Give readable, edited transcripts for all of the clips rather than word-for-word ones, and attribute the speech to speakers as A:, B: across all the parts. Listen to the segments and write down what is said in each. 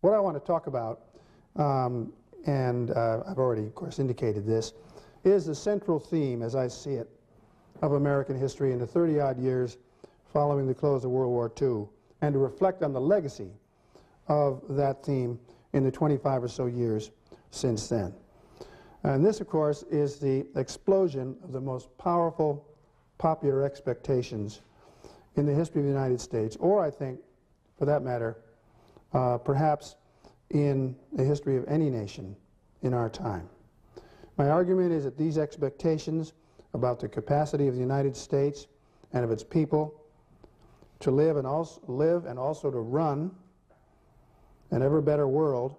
A: What I want to talk about, and I've already, of course, indicated this, is the central theme, as I see it, of American history in the 30-odd years following the close of World War II, and to reflect on the legacy of that theme in the 25 or so years since then. And this, of course, is the explosion of the most powerful popular expectations in the history of the United States, or I think, for that matter, perhaps in the history of any nation in our time. My argument is that these expectations about the capacity of the United States and of its people to live and also to run an ever better world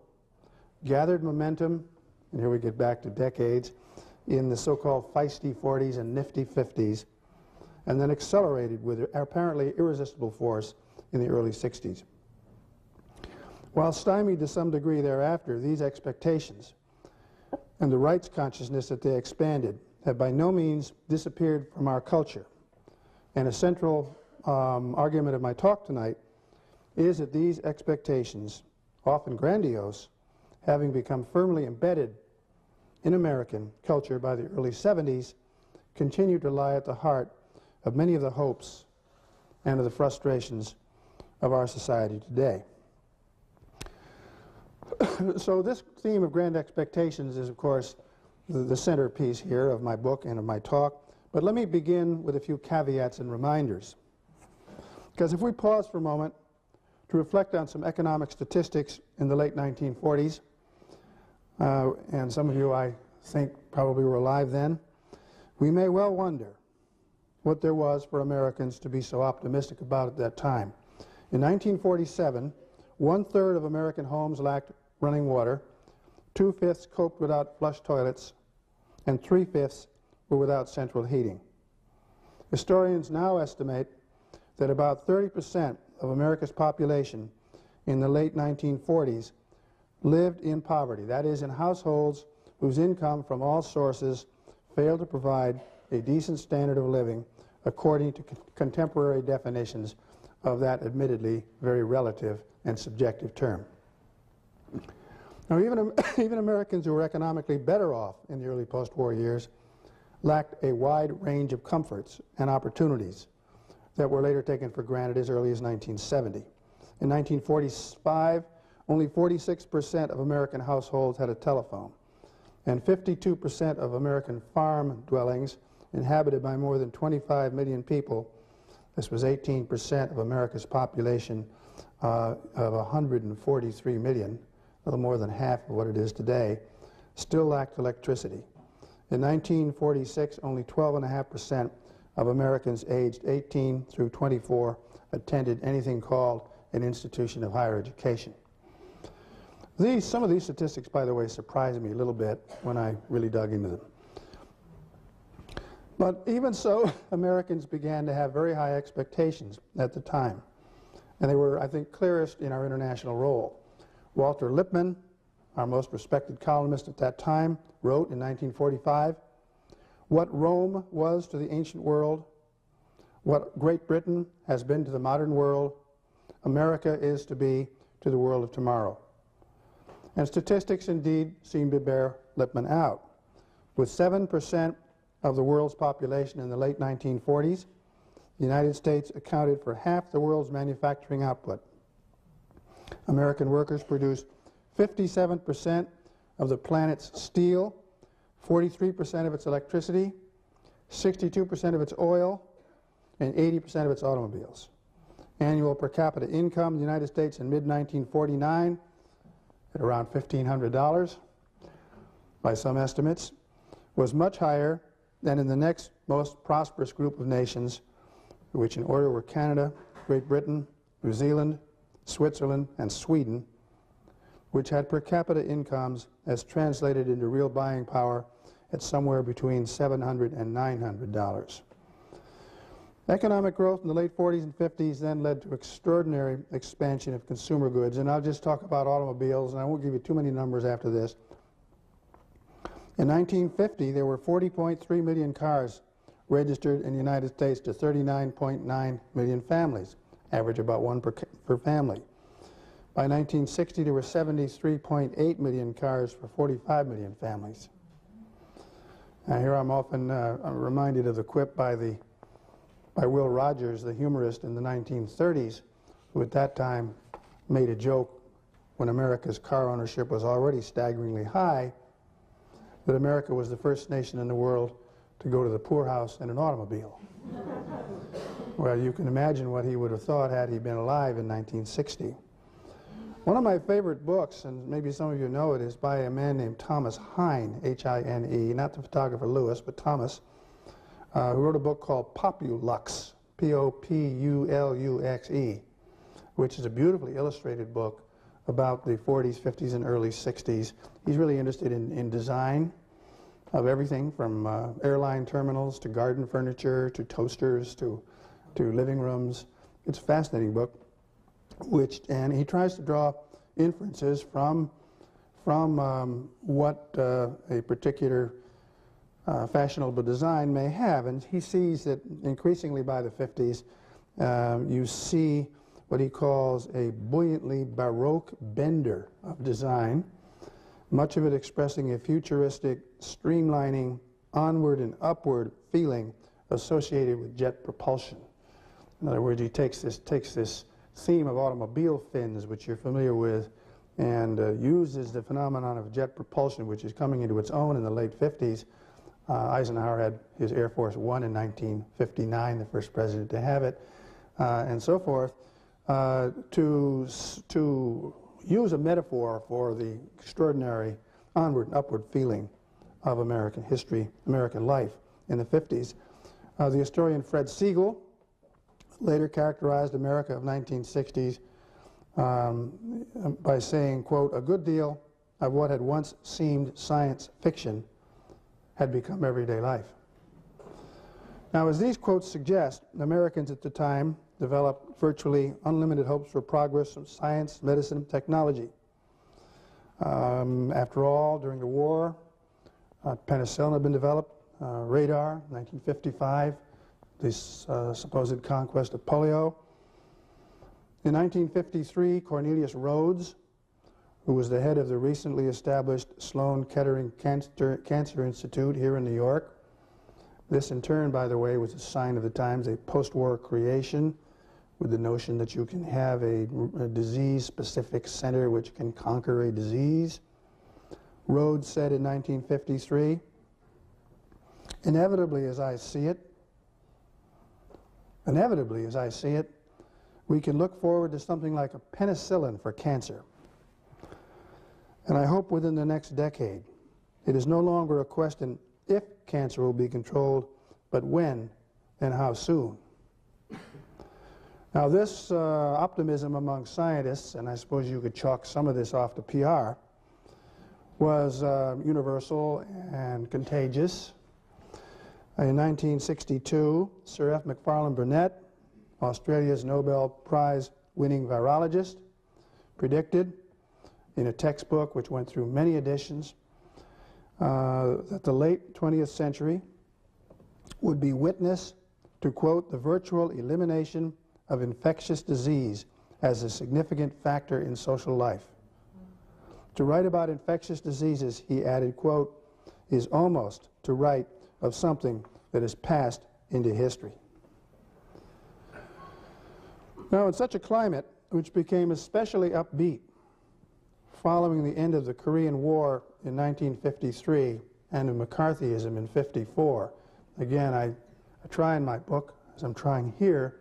A: gathered momentum, and here we get back to decades, in the so-called feisty 40s and nifty 50s, and then accelerated with apparently irresistible force in the early 60s. While stymied to some degree thereafter, these expectations and the rights consciousness that they expanded have by no means disappeared from our culture. And a central argument of my talk tonight is that these expectations, often grandiose, having become firmly embedded in American culture by the early 70s, continue to lie at the heart of many of the hopes and of the frustrations of our society today. So this theme of grand expectations is, of course, the centerpiece here of my book and of my talk. But let me begin with a few caveats and reminders. Because if we pause for a moment to reflect on some economic statistics in the late 1940s, and some of you, I think, probably were alive then, we may well wonder what there was for Americans to be so optimistic about at that time. In 1947, 1/3 of American homes lacked running water, 2/5 coped without flush toilets, and 3/5 were without central heating. Historians now estimate that about 30% of America's population in the late 1940s lived in poverty, that is, in households whose income from all sources failed to provide a decent standard of living according to contemporary definitions of that admittedly very relative and subjective term. Now, even Americans who were economically better off in the early post-war years lacked a wide range of comforts and opportunities that were later taken for granted as early as 1970. In 1945, only 46% of American households had a telephone, and 52% of American farm dwellings inhabited by more than 25 million people, this was 18% of America's population of 143 million, a little more than half of what it is today, still lacked electricity. In 1946, only 12.5% of Americans aged 18 through 24 attended anything called an institution of higher education. Some of these statistics, by the way, surprised me a little bit when I really dug into them. But even so, Americans began to have very high expectations at the time. And they were, I think, clearest in our international role. Walter Lippmann, our most respected columnist at that time, wrote in 1945, "What Rome was to the ancient world, what Great Britain has been to the modern world, America is to be to the world of tomorrow." And statistics indeed seem to bear Lippmann out. With 7% of the world's population in the late 1940s, the United States accounted for half the world's manufacturing output. American workers produced 57% of the planet's steel, 43% of its electricity, 62% of its oil, and 80% of its automobiles. Annual per capita income in the United States in mid-1949, at around $1,500 by some estimates, was much higher than in the next most prosperous group of nations, which in order were Canada, Great Britain, New Zealand, Switzerland, and Sweden, which had per capita incomes as translated into real buying power at somewhere between $700 and $900. Economic growth in the late 40s and 50s then led to extraordinary expansion of consumer goods, and I'll just talk about automobiles, and I won't give you too many numbers after this. In 1950, there were 40.3 million cars registered in the United States to 39.9 million families, average about one per family. By 1960, there were 73.8 million cars for 45 million families. Now, here I'm often reminded of the quip by Will Rogers, the humorist in the 1930s, who at that time made a joke when America's car ownership was already staggeringly high, that America was the first nation in the world to go to the poorhouse in an automobile. Well, you can imagine what he would have thought had he been alive in 1960. One of my favorite books, and maybe some of you know it, is by a man named Thomas Hine, H-I-N-E, not the photographer Lewis, but Thomas, who wrote a book called Populux, P-O-P-U-L-U-X-E, which is a beautifully illustrated book about the 40s, 50s, and early 60s. He's really interested in design of everything from airline terminals to garden furniture to toasters to living rooms. It's a fascinating book, and he tries to draw inferences from what a particular fashionable design may have. And he sees that increasingly by the 50s, you see what he calls a buoyantly Baroque bender of design, much of it expressing a futuristic, streamlining, onward and upward feeling associated with jet propulsion. In other words, he takes this theme of automobile fins, which you're familiar with, and uses the phenomenon of jet propulsion, which is coming into its own in the late 50s. Eisenhower had his Air Force One in 1959, the first president to have it, and so forth, to use a metaphor for the extraordinary onward and upward feeling of American history, American life in the 50s. The historian Fred Siegel later characterized America of 1960s by saying, quote, "A good deal of what had once seemed science fiction had become everyday life." Now, as these quotes suggest, Americans at the time developed virtually unlimited hopes for progress in science, medicine, technology. After all, during the war, penicillin had been developed, radar, 1955, this supposed conquest of polio. In 1953, Cornelius Rhodes, who was the head of the recently established Sloan Kettering Cancer Institute here in New York. This, in turn, by the way, was a sign of the times, a post-war creation with the notion that you can have a disease-specific center which can conquer a disease. Rhodes said in 1953, inevitably as I see it, we can look forward to something like a penicillin for cancer. And I hope within the next decade, it is no longer a question if cancer will be controlled, but when and how soon. Now, this optimism among scientists, and I suppose you could chalk some of this off to PR, was universal and contagious. In 1962, Sir F. MacFarlane Burnet, Australia's Nobel Prize-winning virologist, predicted in a textbook which went through many editions that the late 20th century would be witness to, quote, the virtual elimination of infectious disease as a significant factor in social life. To write about infectious diseases, he added, quote, is almost to write of something that has passed into history. Now, in such a climate, which became especially upbeat following the end of the Korean War in 1953 and of McCarthyism in '54, again, I try in my book, as I'm trying here,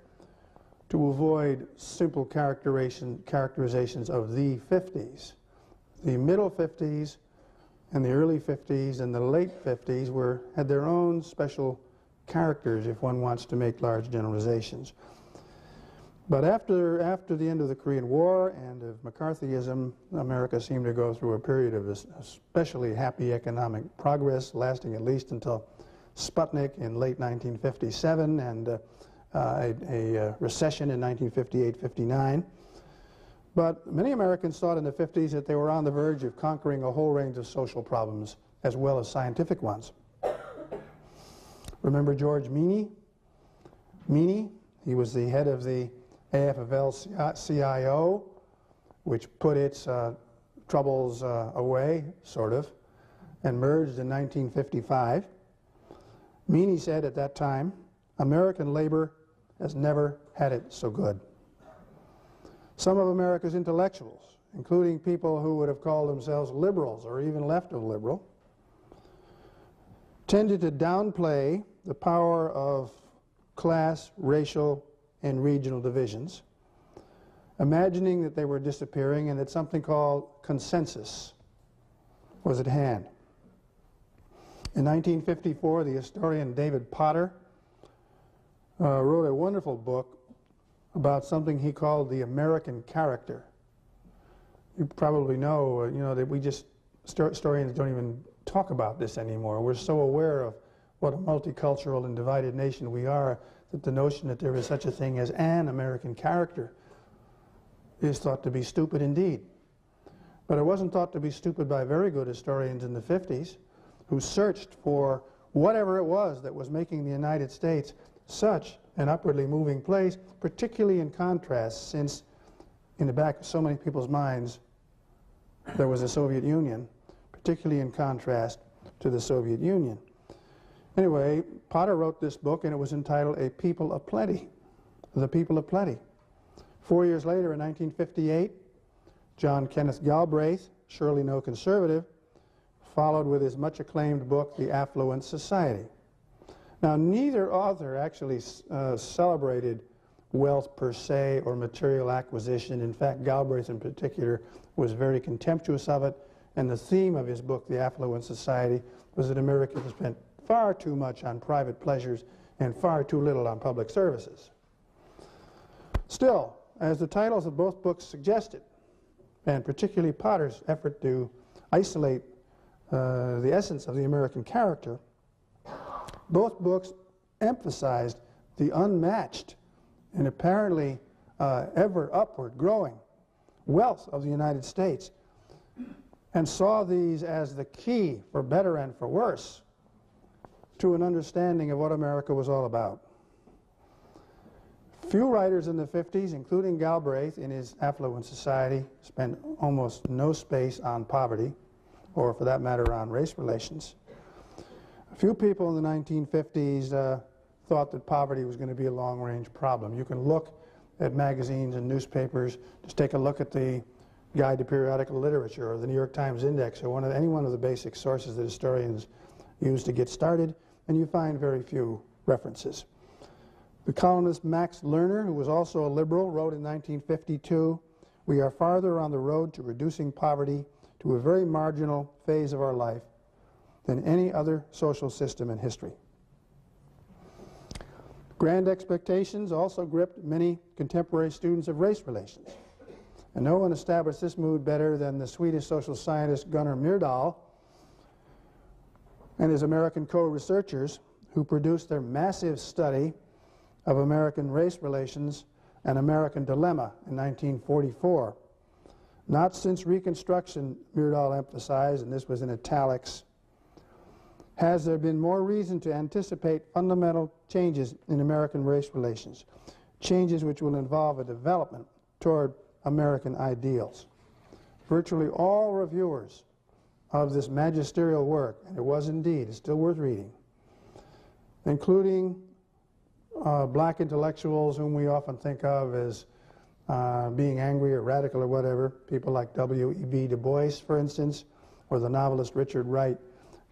A: to avoid simple characterizations of the 50s. The middle 50s and the early 50s and the late 50s had their own special characters if one wants to make large generalizations. But after the end of the Korean War and of McCarthyism, America seemed to go through a period of especially happy economic progress, lasting at least until Sputnik in late 1957 and a recession in 1958-59. But many Americans thought in the 50s that they were on the verge of conquering a whole range of social problems as well as scientific ones. Remember George Meany? Meany, he was the head of the AFL-CIO, which put its troubles away, sort of, and merged in 1955. Meany said at that time, "American labor has never had it so good." Some of America's intellectuals, including people who would have called themselves liberals or even left of liberal, tended to downplay the power of class, racial, and regional divisions, imagining that they were disappearing and that something called consensus was at hand. In 1954, the historian David Potter wrote a wonderful book about something he called the American character. You probably know, that we just, historians don't even talk about this anymore. We're so aware of what a multicultural and divided nation we are that the notion that there is such a thing as an American character is thought to be stupid indeed. But it wasn't thought to be stupid by very good historians in the 50s who searched for whatever it was that was making the United States such an upwardly moving place, particularly in contrast, since in the back of so many people's minds there was a Soviet Union, particularly in contrast to the Soviet Union. Anyway, Potter wrote this book, and it was entitled A People of Plenty, The People of Plenty. 4 years later, in 1958, John Kenneth Galbraith, surely no conservative, followed with his much acclaimed book, The Affluent Society. Now, neither author actually celebrated wealth per se or material acquisition. In fact, Galbraith in particular was very contemptuous of it, and the theme of his book, The Affluent Society, was that Americans spent far too much on private pleasures and far too little on public services. Still, as the titles of both books suggested, and particularly Potter's effort to isolate the essence of the American character, both books emphasized the unmatched and apparently ever upward growing wealth of the United States, and saw these as the key, for better and for worse, to an understanding of what America was all about. Few writers in the 50s, including Galbraith in his Affluent Society, spent almost no space on poverty, or for that matter on race relations. A few people in the 1950s thought that poverty was going to be a long-range problem. You can look at magazines and newspapers, just take a look at the Guide to Periodical Literature or the New York Times Index or any one of the basic sources that historians use to get started, and you find very few references. The columnist Max Lerner, who was also a liberal, wrote in 1952, "We are farther on the road to reducing poverty to a very marginal phase of our life than any other social system in history." Grand expectations also gripped many contemporary students of race relations. And no one established this mood better than the Swedish social scientist Gunnar Myrdal and his American co-researchers who produced their massive study of American race relations and American dilemma in 1944. Not since Reconstruction, Myrdal emphasized, and this was in italics, has there been more reason to anticipate fundamental changes in American race relations, changes which will involve a development toward American ideals. Virtually all reviewers of this magisterial work, and it was indeed, it's still worth reading, including black intellectuals whom we often think of as being angry or radical or whatever, people like W.E.B. Du Bois, for instance, or the novelist Richard Wright,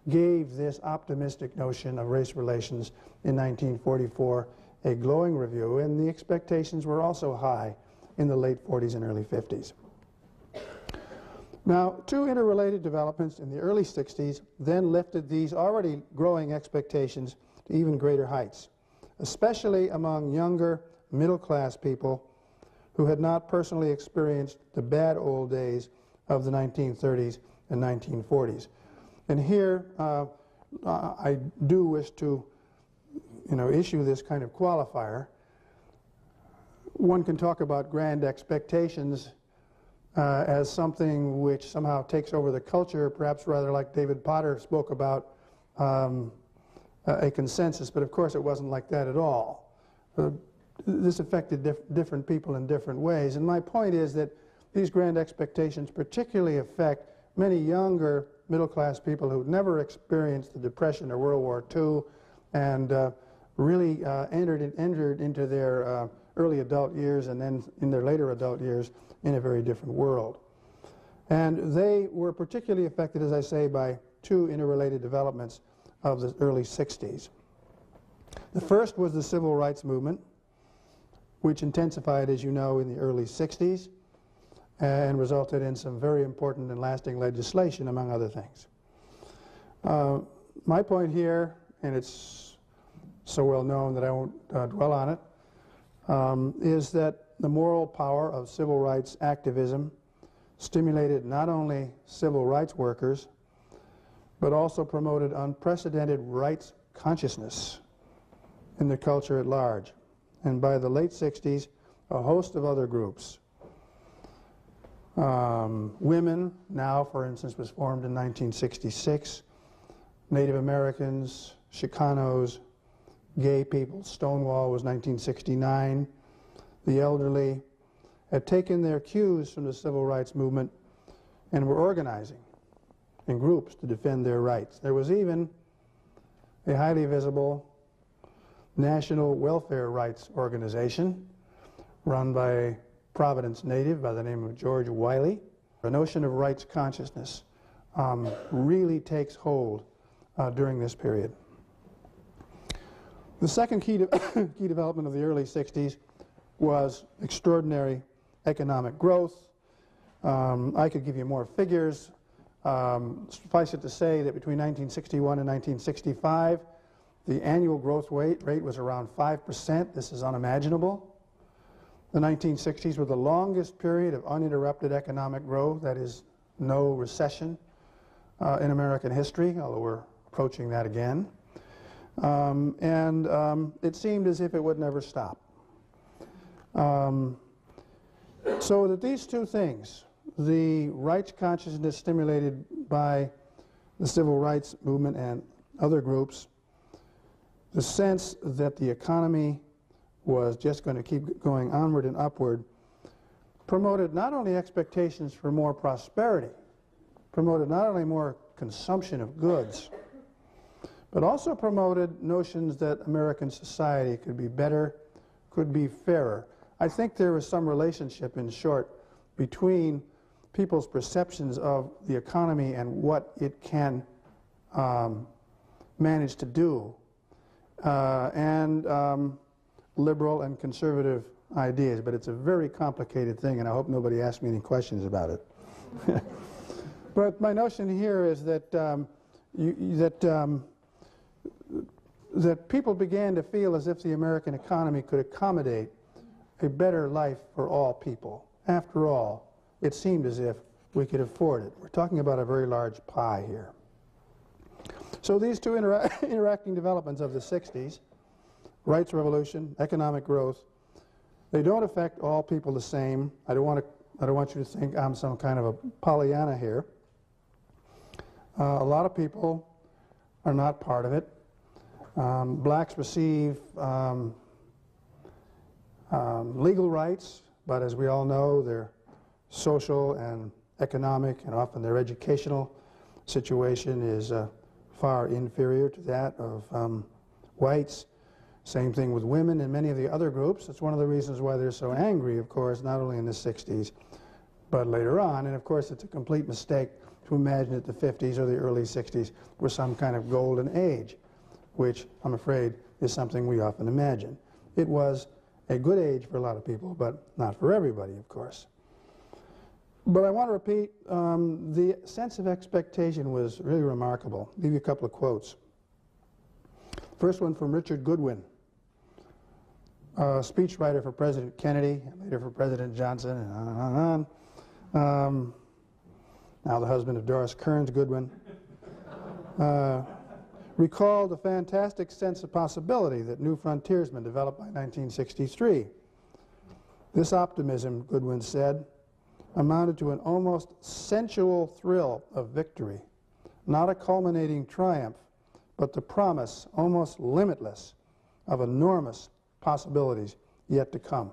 A: gave this optimistic notion of race relations in 1944 a glowing review, and the expectations were also high in the late 40s and early 50s. Now, two interrelated developments in the early 60s then lifted these already growing expectations to even greater heights, especially among younger, middle-class people who had not personally experienced the bad old days of the 1930s and 1940s. And here, I do wish to, issue this kind of qualifier. One can talk about grand expectations as something which somehow takes over the culture, perhaps rather like David Potter spoke about a consensus, but of course it wasn't like that at all. This affected different people in different ways, and my point is that these grand expectations particularly affect many younger middle-class people who never experienced the Depression or World War II and really entered into their early adult years and then in their later adult years in a very different world. And they were particularly affected, as I say, by two interrelated developments of the early 60s. The first was the civil rights movement, which intensified, as you know, in the early 60s and resulted in some very important and lasting legislation, among other things. My point here, and it's so well known that I won't dwell on it, is that the moral power of civil rights activism stimulated not only civil rights workers, but also promoted unprecedented rights consciousness in the culture at large. And by the late 60s, a host of other groups. Women, now, for instance, was formed in 1966. Native Americans, Chicanos, gay people, Stonewall was 1969. The elderly had taken their cues from the civil rights movement and were organizing in groups to defend their rights. There was even a highly visible national welfare rights organization run by a Providence native by the name of George Wiley. The notion of rights consciousness really takes hold during this period. The second key development of the early 60s was extraordinary economic growth. I could give you more figures. Suffice it to say that between 1961 and 1965, the annual growth rate was around 5%. This is unimaginable. The 1960s were the longest period of uninterrupted economic growth, that is, no recession in American history, although we're approaching that again. It seemed as if it would never stop. So that these two things, the rights consciousness stimulated by the civil rights movement and other groups, the sense that the economy was just going to keep going onward and upward, promoted not only expectations for more prosperity, promoted not only more consumption of goods, but also promoted notions that American society could be better, could be fairer. I think there was some relationship, in short, between people's perceptions of the economy and what it can manage to do, and liberal and conservative ideas. But it's a very complicated thing, and I hope nobody asks me any questions about it. But my notion here is that that people began to feel as if the American economy could accommodate a better life for all people. After all, it seemed as if we could afford it. We're talking about a very large pie here. So these two interacting developments of the 60s, rights revolution, economic growth, they don't affect all people the same. I don't want you to think I'm some kind of a Pollyanna here. A lot of people are not part of it. Blacks receive legal rights, but as we all know, their social and economic and often their educational situation is far inferior to that of whites. Same thing with women and many of the other groups. It's one of the reasons why they're so angry, of course, not only in the 60s, but later on. And of course, it's a complete mistake to imagine that the 50s or the early 60s were some kind of golden age, which I'm afraid is something we often imagine. It was a good age for a lot of people, but not for everybody, of course. But I want to repeat, the sense of expectation was really remarkable. I'll give you a couple of quotes. First one from Richard Goodwin, a speechwriter for President Kennedy, later for President Johnson, and on and on. Now the husband of Doris Kearns Goodwin. Recalled the fantastic sense of possibility that New Frontiersmen developed by 1963. This optimism, Goodwin said, amounted to an almost sensual thrill of victory, not a culminating triumph, but the promise, almost limitless, of enormous possibilities yet to come.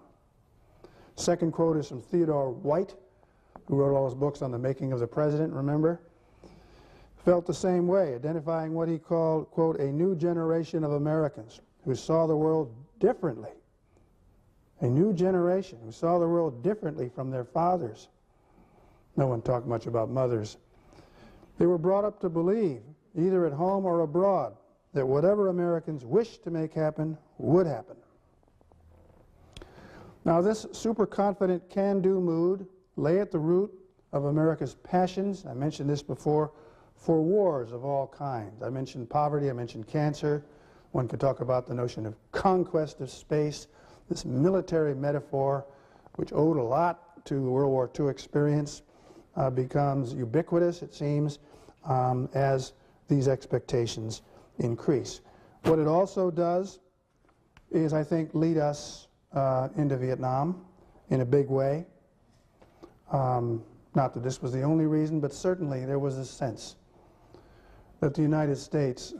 A: Second quote is from Theodore White, who wrote all those books on the making of the president, remember, felt the same way, identifying what he called, quote, a new generation of Americans who saw the world differently. A new generation who saw the world differently from their fathers. No one talked much about mothers. They were brought up to believe, either at home or abroad, that whatever Americans wished to make happen would happen. Now, this super-confident can-do mood lay at the root of America's passions, I mentioned this before, for wars of all kinds. I mentioned poverty, I mentioned cancer. One could talk about the notion of conquest of space, this military metaphor, which owed a lot to the World War II experience, becomes ubiquitous, it seems, as these expectations increase. What it also does is, I think, lead us into Vietnam in a big way. Not that this was the only reason, but certainly there was a sense that the United States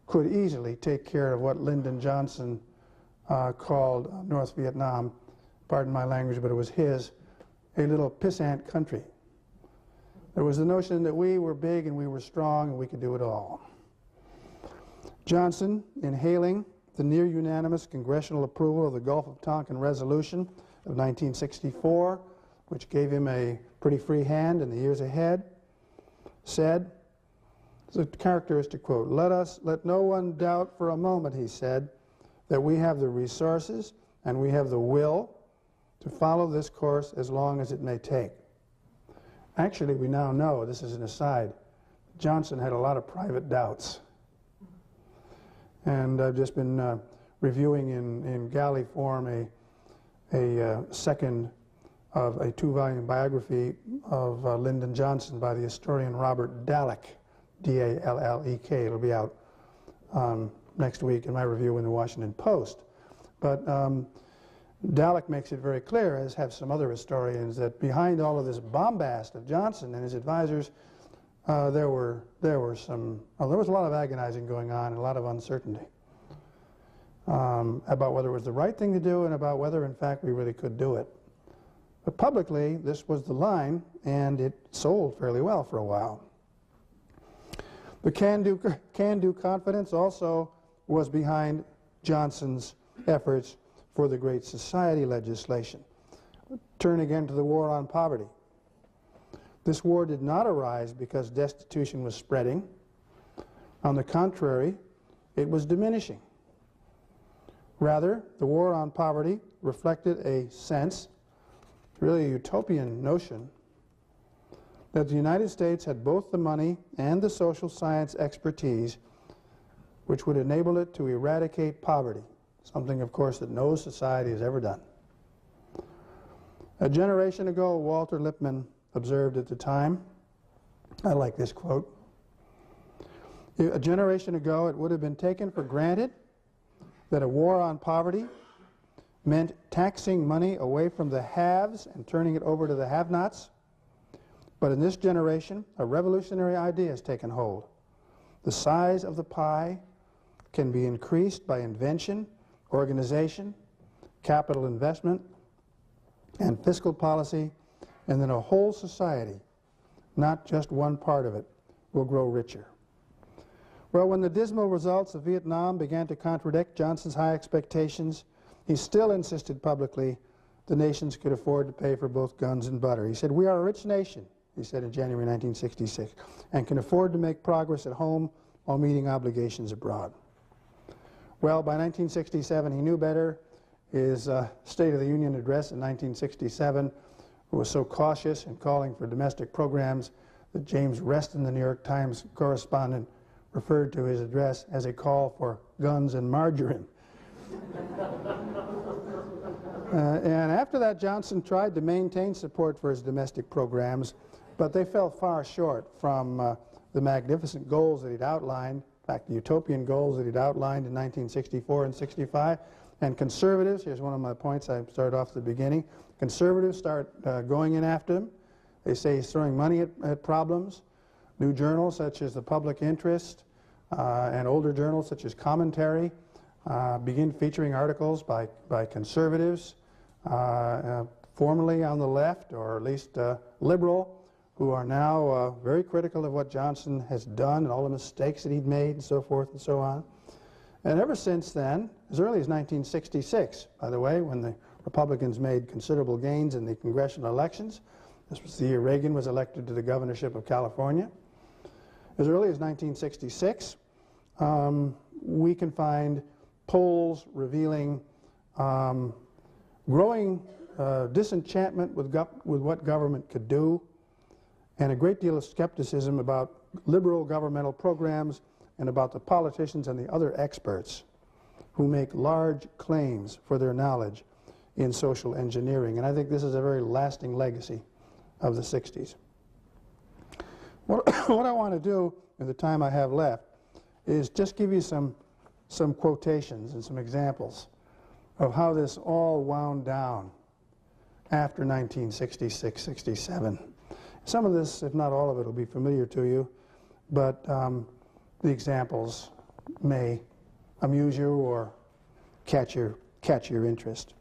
A: could easily take care of what Lyndon Johnson called North Vietnam, pardon my language, but it was his, a little pissant country. There was the notion that we were big and we were strong and we could do it all. Johnson, in hailing the near-unanimous congressional approval of the Gulf of Tonkin Resolution of 1964, which gave him a pretty free hand in the years ahead, said, it's a characteristic quote, let no one doubt for a moment, he said, that we have the resources and we have the will to follow this course as long as it may take. Actually, we now know, this is an aside, Johnson had a lot of private doubts. And I've just been reviewing in galley form a second of a 2-volume biography of Lyndon Johnson by the historian Robert Dallek, D-A-L-L-E-K. It'll be out next week in my review in the Washington Post. But Dallek makes it very clear, as have some other historians, that behind all of this bombast of Johnson and his advisors, there was a lot of agonizing going on and a lot of uncertainty about whether it was the right thing to do and about whether, in fact, we really could do it. But publicly, this was the line, and it sold fairly well for a while. The can-do confidence also was behind Johnson's efforts for the Great Society legislation. Turn again to the war on poverty. This war did not arise because destitution was spreading. On the contrary, it was diminishing. Rather, the war on poverty reflected a sense, really a utopian notion, that the United States had both the money and the social science expertise which would enable it to eradicate poverty, something, of course, that no society has ever done. A generation ago, Walter Lippmann observed at the time, I like this quote, a generation ago it would have been taken for granted that a war on poverty meant taxing money away from the haves and turning it over to the have-nots. But in this generation, a revolutionary idea has taken hold. The size of the pie can be increased by invention, organization, capital investment, and fiscal policy, and then a whole society, not just one part of it, will grow richer. Well, when the dismal results of Vietnam began to contradict Johnson's high expectations, he still insisted publicly the nations could afford to pay for both guns and butter. He said, "We are a rich nation," he said in January 1966, "and can afford to make progress at home while meeting obligations abroad." Well, by 1967, he knew better. His State of the Union address in 1967 was so cautious in calling for domestic programs that James Reston, the New York Times correspondent, referred to his address as a call for guns and margarine. And after that, Johnson tried to maintain support for his domestic programs, but they fell far short from the magnificent goals that he'd outlined, in fact, the utopian goals that he'd outlined in 1964 and 65. And conservatives, here's one of my points I started off at the beginning, conservatives start going in after him. They say he's throwing money at problems. New journals such as The Public Interest and older journals such as Commentary begin featuring articles by conservatives formerly on the left, or at least liberal, who are now very critical of what Johnson has done and all the mistakes that he'd made and so forth and so on. And ever since then, as early as 1966, by the way, when the Republicans made considerable gains in the congressional elections, this was the year Reagan was elected to the governorship of California. As early as 1966, we can find polls revealing growing disenchantment with what government could do, and a great deal of skepticism about liberal governmental programs and about the politicians and the other experts who make large claims for their knowledge in social engineering. And I think this is a very lasting legacy of the 60s. What I want to do in the time I have left is just give you some quotations and some examples of how this all wound down after 1966-67. Some of this, if not all of it, will be familiar to you, but the examples may amuse you or catch your interest.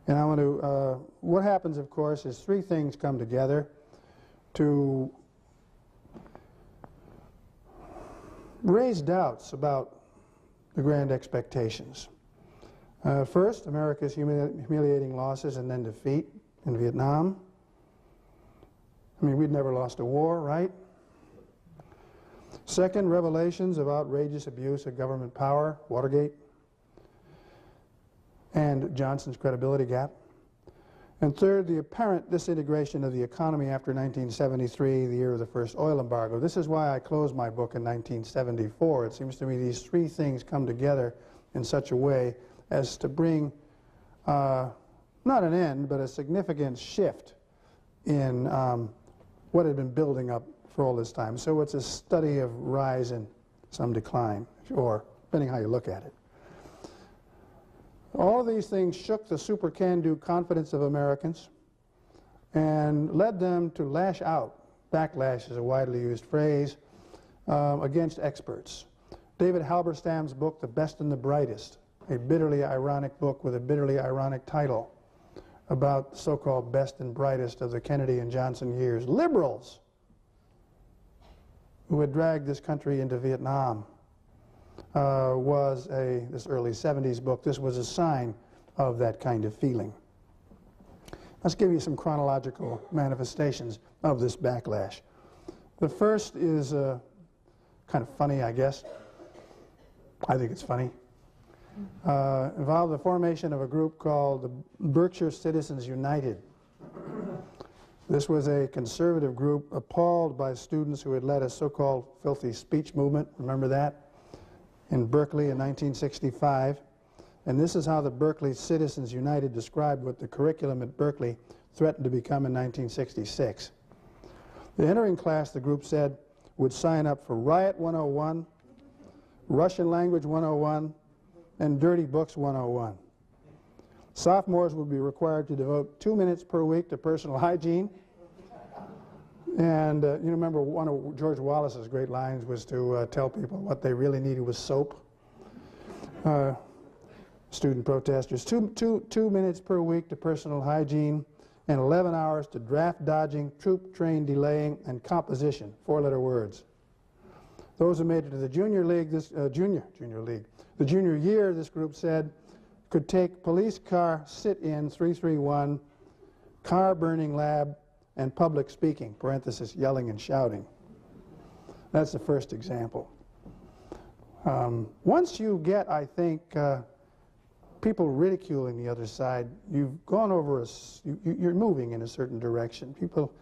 A: And I want to, what happens, of course, is three things come together to raise doubts about the grand expectations. First, America's humiliating losses and then defeat in Vietnam. I mean, we'd never lost a war, right? Second, revelations of outrageous abuse of government power, Watergate, and Johnson's credibility gap. And third, the apparent disintegration of the economy after 1973, the year of the first oil embargo. This is why I closed my book in 1974. It seems to me these three things come together in such a way as to bring not an end, but a significant shift in what had been building up for all this time. So it's a study of rise and some decline, or depending how you look at it. All of these things shook the super can-do confidence of Americans and led them to lash out. Backlash is a widely used phrase, against experts. David Halberstam's book, The Best and the Brightest, a bitterly ironic book with a bitterly ironic title about the so-called best and brightest of the Kennedy and Johnson years. Liberals who had dragged this country into Vietnam was this early 70s book. This was a sign of that kind of feeling. Let's give you some chronological manifestations of this backlash. The first is kind of funny, I guess. I think it's funny. Involved the formation of a group called the Berkshire Citizens United. This was a conservative group appalled by students who had led a so-called filthy speech movement, remember that, in Berkeley in 1965. And this is how the Berkeley Citizens United described what the curriculum at Berkeley threatened to become in 1966. The entering class, the group said, would sign up for Riot 101, Russian Language 101, and Dirty Books 101. Sophomores would be required to devote 2 minutes per week to personal hygiene. And you remember one of George Wallace's great lines was to tell people what they really needed was soap. Student protesters, two minutes per week to personal hygiene, and 11 hours to draft dodging, troop train delaying, and composition, 4-letter words. Those who made it to the junior league, the junior year, this group said, could take police car sit-in 331, car burning lab, and public speaking, parenthesis, yelling and shouting. That's the first example. Once you get, I think, people ridiculing the other side, you've gone over you're moving in a certain direction. People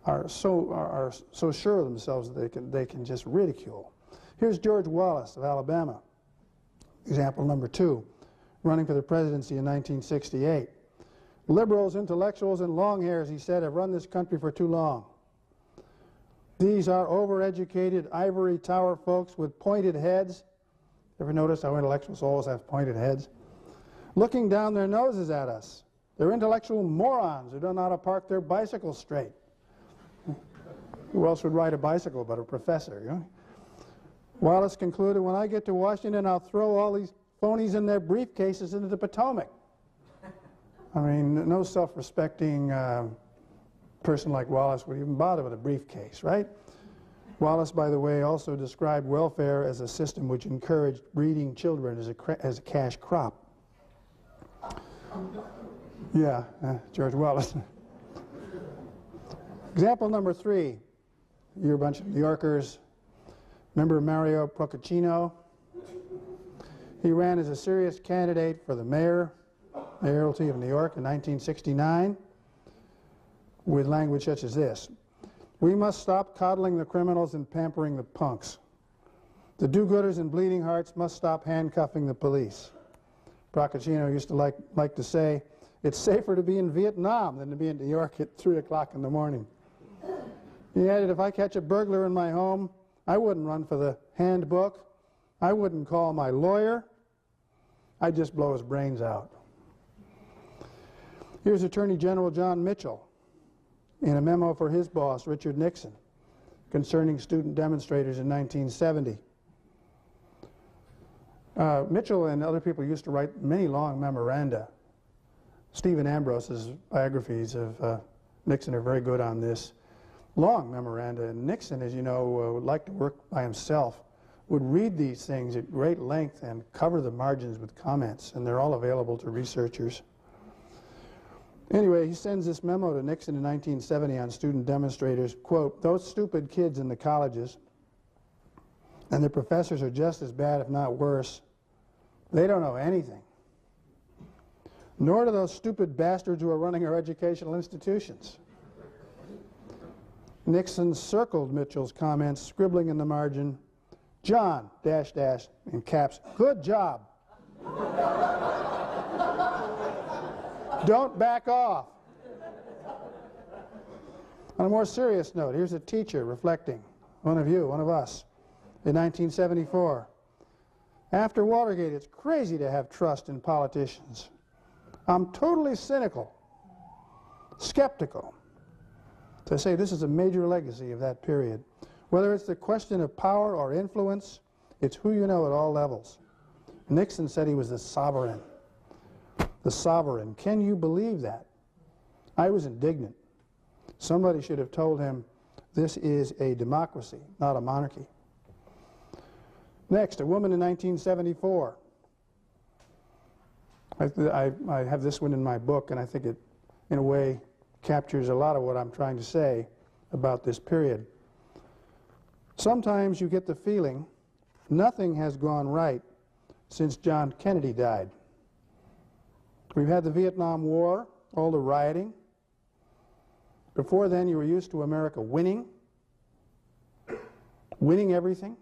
A: are so sure of themselves that they can just ridicule. Here's George Wallace of Alabama, example number 2, running for the presidency in 1968. Liberals, intellectuals, and long hairs, he said, have run this country for too long. These are overeducated ivory tower folks with pointed heads. Ever notice how intellectuals always have pointed heads? Looking down their noses at us. They're intellectual morons who don't know how to park their bicycles straight. Who else would ride a bicycle but a professor, you know? Wallace concluded, when I get to Washington, I'll throw all these phonies in their briefcases into the Potomac. I mean, no self-respecting person like Wallace would even bother with a briefcase, right? Wallace, by the way, also described welfare as a system which encouraged breeding children as a cash crop. Yeah, George Wallace. Example number 3. You're a bunch of New Yorkers. Remember Mario Procaccino? He ran as a serious candidate for the mayoralty of New York in 1969 with language such as this: "We must stop coddling the criminals and pampering the punks. The do-gooders and bleeding hearts must stop handcuffing the police." Procaccino used to like to say, "It's safer to be in Vietnam than to be in New York at 3 o'clock in the morning." He added, "If I catch a burglar in my home, I wouldn't run for the handbook. I wouldn't call my lawyer. I'd just blow his brains out." Here's Attorney General John Mitchell in a memo for his boss, Richard Nixon, concerning student demonstrators in 1970. Mitchell and other people used to write many long memoranda. Stephen Ambrose's biographies of Nixon are very good on this. Long memoranda. And Nixon, as you know, would like to work by himself, would read these things at great length and cover the margins with comments, and they're all available to researchers. Anyway, he sends this memo to Nixon in 1970 on student demonstrators, quote, "Those stupid kids in the colleges and their professors are just as bad, if not worse. They don't know anything. Nor do those stupid bastards who are running our educational institutions." Nixon circled Mitchell's comments, scribbling in the margin, "John, dash, dash," in caps, "good job. Don't back off." On a more serious note, here's a teacher reflecting, one of you, one of us, in 1974. "After Watergate, it's crazy to have trust in politicians. I'm totally cynical, skeptical." So I say this is a major legacy of that period. Whether it's the question of power or influence, it's who you know at all levels. Nixon said he was the sovereign. The sovereign. Can you believe that? I was indignant. Somebody should have told him this is a democracy, not a monarchy. Next, a woman in 1974. I have this one in my book, and I think it, in a way, captures a lot of what I'm trying to say about this period. "Sometimes you get the feeling nothing has gone right since John Kennedy died. We've had the Vietnam War, all the rioting. Before then, you were used to America winning everything.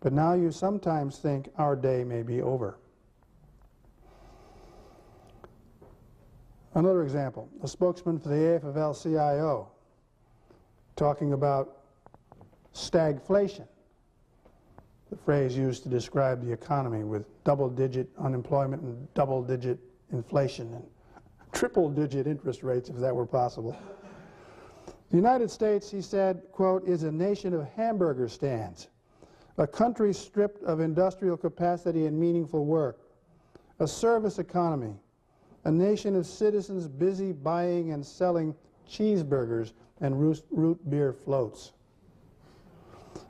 A: But now you sometimes think our day may be over." Another example, a spokesman for the AFL-CIO talking about stagflation, the phrase used to describe the economy with double-digit unemployment and double-digit inflation and triple-digit interest rates, if that were possible. "The United States," he said, quote, "is a nation of hamburger stands, a country stripped of industrial capacity and meaningful work, a service economy, a nation of citizens busy buying and selling cheeseburgers and root beer floats."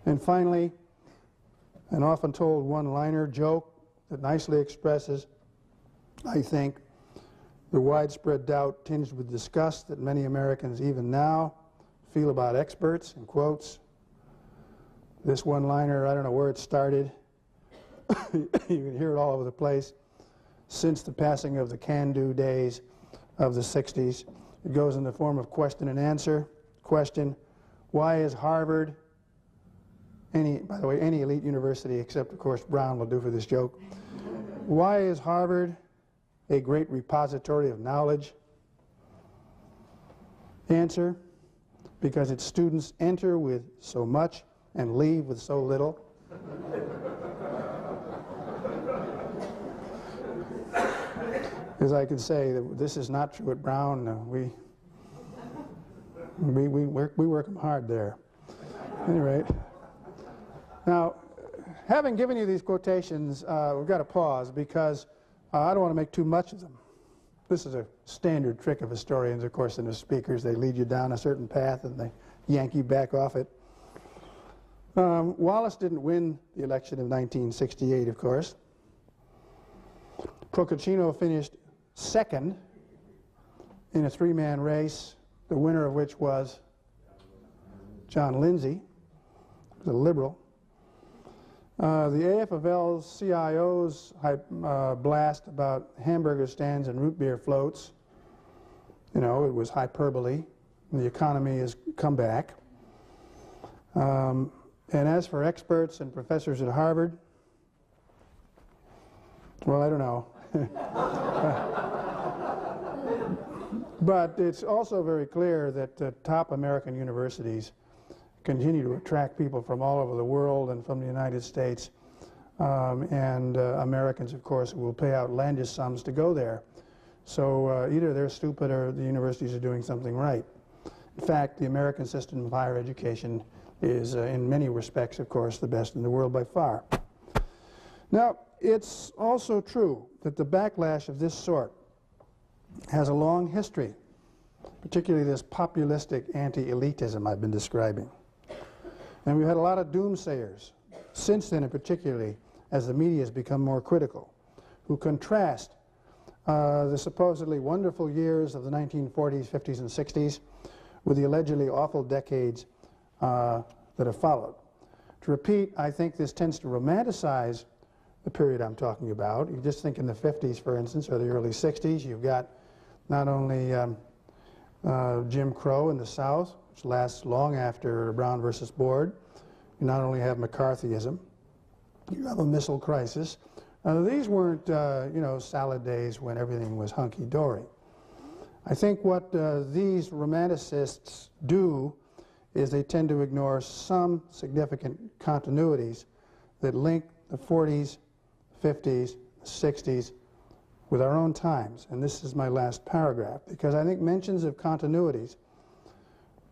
A: And finally, an often told one-liner joke that nicely expresses, I think, the widespread doubt tinged with disgust that many Americans even now feel about experts, in quotes. This one-liner, I don't know where it started. You can hear it all over the place. Since the passing of the can-do days of the 60s, it goes in the form of question and answer. Question: why is Harvard, by the way, any elite university except, of course, Brown will do for this joke. Why is Harvard a great repository of knowledge? Answer: because its students enter with so much and leave with so little. As I could say, this is not true at Brown. We work them hard there. At any rate, now, having given you these quotations, we've got to pause because I don't want to make too much of them. this is a standard trick of historians, of course, and as speakers. They lead you down a certain path and they yank you back off it. Wallace didn't win the election of 1968, of course. Procaccino finished second in a three-man race, the winner of which was John Lindsay, the liberal. The AFL CIO's blast about hamburger stands and root beer floats, you know, it was hyperbole. The economy has come back. And as for experts and professors at Harvard, well, I don't know. But it's also very clear that top American universities continue to attract people from all over the world and from the United States. Americans, of course, will pay outlandish sums to go there. So either they're stupid or the universities are doing something right. In fact, the American system of higher education is, in many respects, of course, the best in the world by far. Now, it's also true that the backlash of this sort has a long history, particularly this populistic anti-elitism I've been describing. And we've had a lot of doomsayers, since then and particularly as the media has become more critical, who contrast the supposedly wonderful years of the 1940s, 50s, and 60s with the allegedly awful decades that have followed. To repeat, I think this tends to romanticize the period I'm talking about. You just think in the 50s, for instance, or the early 60s, you've got not only Jim Crow in the South, which lasts long after Brown versus Board. You not only have McCarthyism, you have a missile crisis. These weren't, you know, salad days when everything was hunky-dory. I think what these romanticists do is they tend to ignore some significant continuities that link the 40s, 50s, 60s with our own times. And this is my last paragraph, because I think mentions of continuities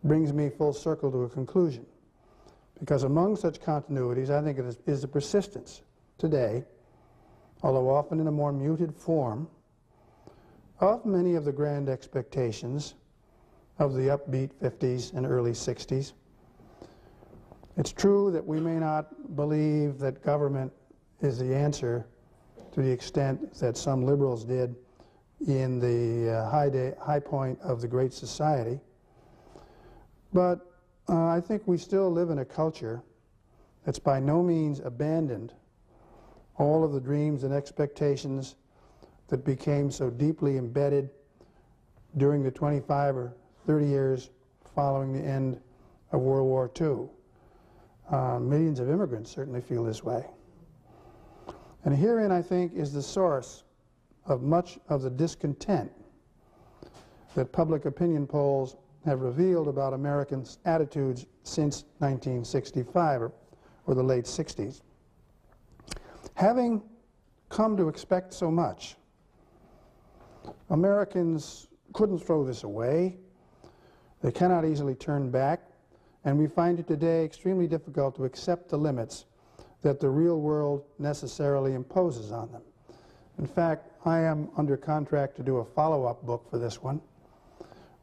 A: brings me full circle to a conclusion. Because among such continuities, I think it is the persistence today, although often in a more muted form, of many of the grand expectations of the upbeat 50s and early 60s. It's true that we may not believe that government is the answer to the extent that some liberals did in the high point of the Great Society. But I think we still live in a culture that's by no means abandoned all of the dreams and expectations that became so deeply embedded during the 25 or 30 years following the end of World War II. Millions of immigrants certainly feel this way. And herein, I think, is the source of much of the discontent that public opinion polls have revealed about Americans' attitudes since 1965 or the late 60s. Having come to expect so much, Americans couldn't throw this away. They cannot easily turn back, and we find it today extremely difficult to accept the limits that the real world necessarily imposes on them. In fact, I am under contract to do a follow-up book for this one,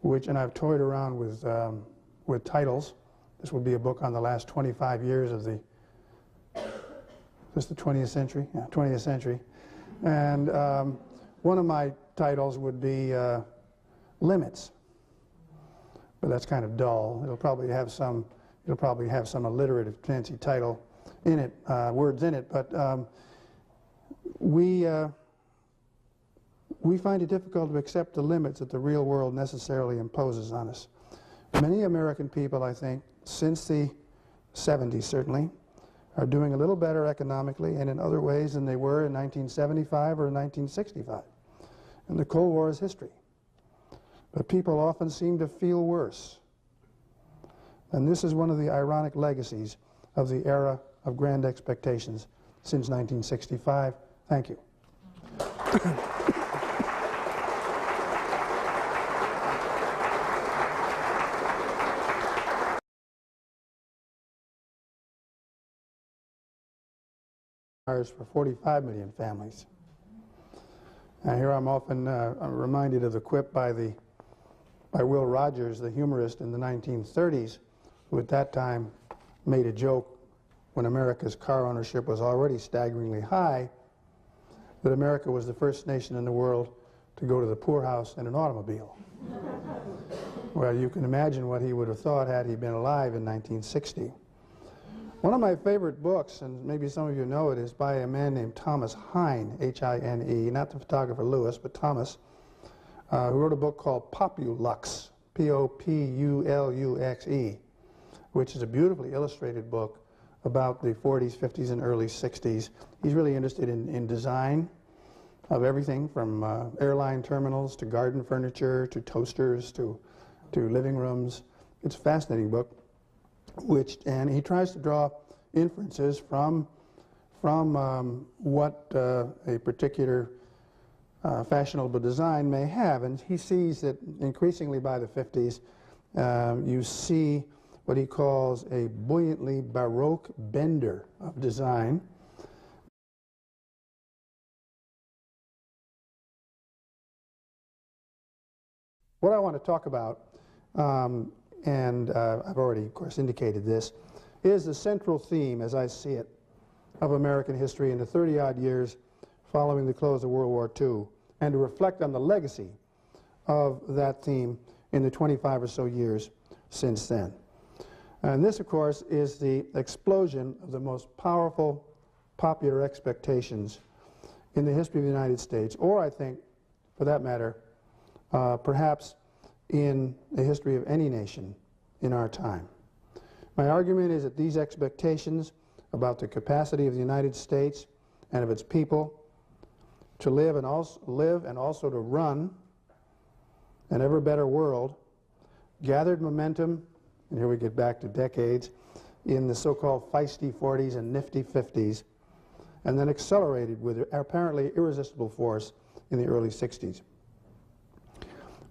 A: and I've toyed around with titles. This would be a book on the last 25 years of the 20th century? Yeah, 20th century. And one of my titles would be Limits. But that's kind of dull. It'll probably have some alliterative fancy title in it, words in it. But we find it difficult to accept the limits that the real world necessarily imposes on us. Many American people, I think, since the 70s certainly, are doing a little better economically and in other ways than they were in 1975 or 1965. And the Cold War is history. But people often seem to feel worse. And this is one of the ironic legacies of the era of grand expectations since 1965. Thank you. For 45 million families. Here I'm often reminded of the quip by Will Rogers, the humorist in the 1930s, who at that time made a joke when America's car ownership was already staggeringly high, that America was the first nation in the world to go to the poorhouse in an automobile. Well, you can imagine what he would have thought had he been alive in 1960. One of my favorite books, and maybe some of you know it, is by a man named Thomas Hine, H-I-N-E, not the photographer Lewis, but Thomas, who wrote a book called Populux, P-O-P-U-L-U-X-E, which is a beautifully illustrated book about the 40s, 50s, and early 60s. He's really interested in design of everything from airline terminals to garden furniture to toasters to living rooms. It's a fascinating book, and he tries to draw inferences from what a particular fashionable design may have. And he sees that increasingly by the 50s, you see what he calls a buoyantly Baroque bender of design. What I want to talk about, and I've already, of course, indicated this, is the central theme, as I see it, of American history in the 30-odd years following the close of World War II, and to reflect on the legacy of that theme in the 25 or so years since then. And this, of course, is the explosion of the most powerful popular expectations in the history of the United States, or I think, for that matter, perhaps in the history of any nation in our time. My argument is that these expectations about the capacity of the United States and of its people to live and also to run an ever better world gathered momentum, and here we get back to decades, in the so-called feisty 40s and nifty 50s, and then accelerated with apparently irresistible force in the early 60s.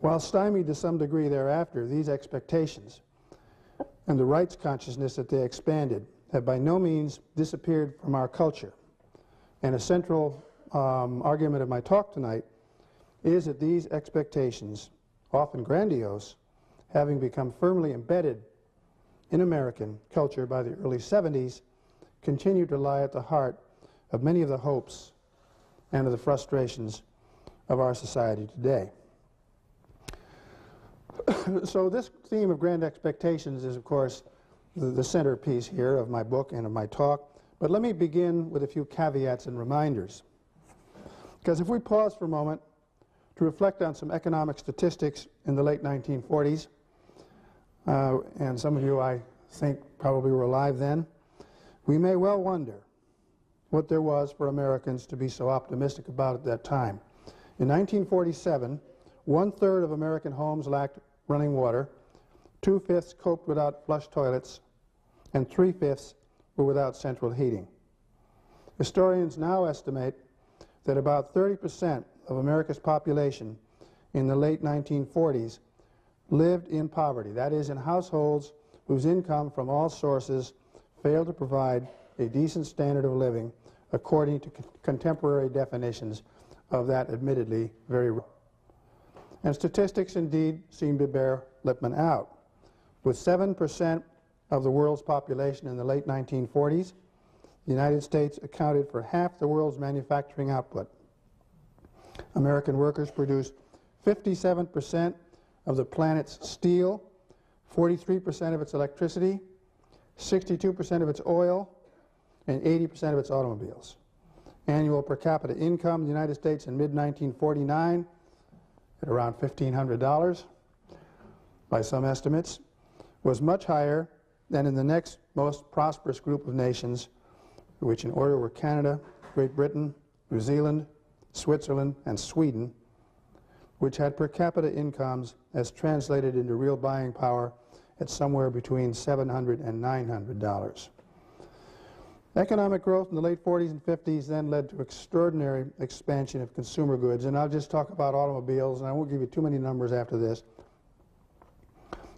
A: While stymied to some degree thereafter, these expectations and the rights consciousness that they expanded have by no means disappeared from our culture. And a central argument of my talk tonight is that these expectations, often grandiose, having become firmly embedded in American culture by the early 70s, continue to lie at the heart of many of the hopes and of the frustrations of our society today. So this theme of grand expectations is, of course, the centerpiece here of my book and of my talk. But let me begin with a few caveats and reminders. Because if we pause for a moment to reflect on some economic statistics in the late 1940s, and some of you, I think, probably were alive then, we may well wonder what there was for Americans to be so optimistic about at that time. In 1947, 1/3 of American homes lacked running water, 2/5 coped without flush toilets, and 3/5 were without central heating. Historians now estimate that about 30% of America's population in the late 1940s lived in poverty, that is, in households whose income from all sources failed to provide a decent standard of living according to contemporary definitions of that admittedly very real. And statistics indeed seem to bear Lippmann out. With 7% of the world's population in the late 1940s, the United States accounted for half the world's manufacturing output. American workers produced 57% of the planet's steel, 43% of its electricity, 62% of its oil, and 80% of its automobiles. Annual per capita income in the United States in mid-1949 at around $1,500 by some estimates, was much higher than in the next most prosperous group of nations, which in order were Canada, Great Britain, New Zealand, Switzerland, and Sweden, which had per capita incomes as translated into real buying power at somewhere between $700 and $900. Economic growth in the late 40s and 50s then led to extraordinary expansion of consumer goods, and I'll just talk about automobiles, and I won't give you too many numbers after this.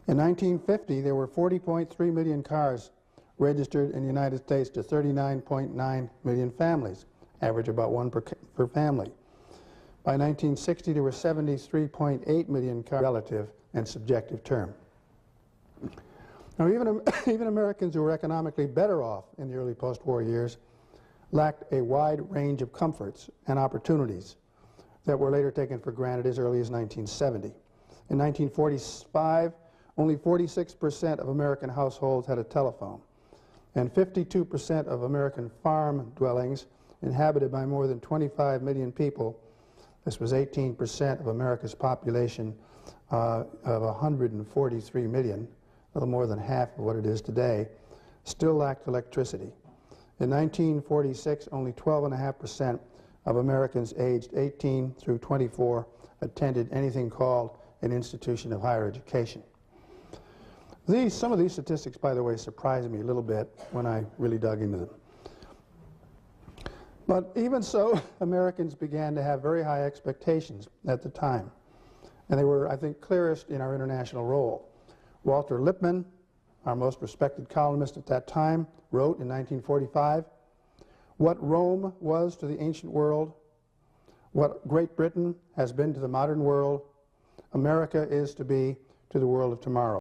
A: In 1950, there were 40.3 million cars registered in the United States to 39.9 million families, average about one per family. By 1960, there were 73.8 million cars, relative and subjective term. Now, even Americans who were economically better off in the early post-war years lacked a wide range of comforts and opportunities that were later taken for granted as early as 1970. In 1945, only 46% of American households had a telephone, and 52% of American farm dwellings inhabited by more than 25 million people, this was 18% of America's population of 143 million, a little more than half of what it is today, still lacked electricity. In 1946, only 12.5% of Americans aged 18 through 24 attended anything called an institution of higher education. Some of these statistics, by the way, surprised me a little bit when I really dug into them. But even so, Americans began to have very high expectations at the time. And they were, I think, clearest in our international role. Walter Lippmann, our most respected columnist at that time, wrote in 1945, "What Rome was to the ancient world, what Great Britain has been to the modern world, America is to be to the world of tomorrow."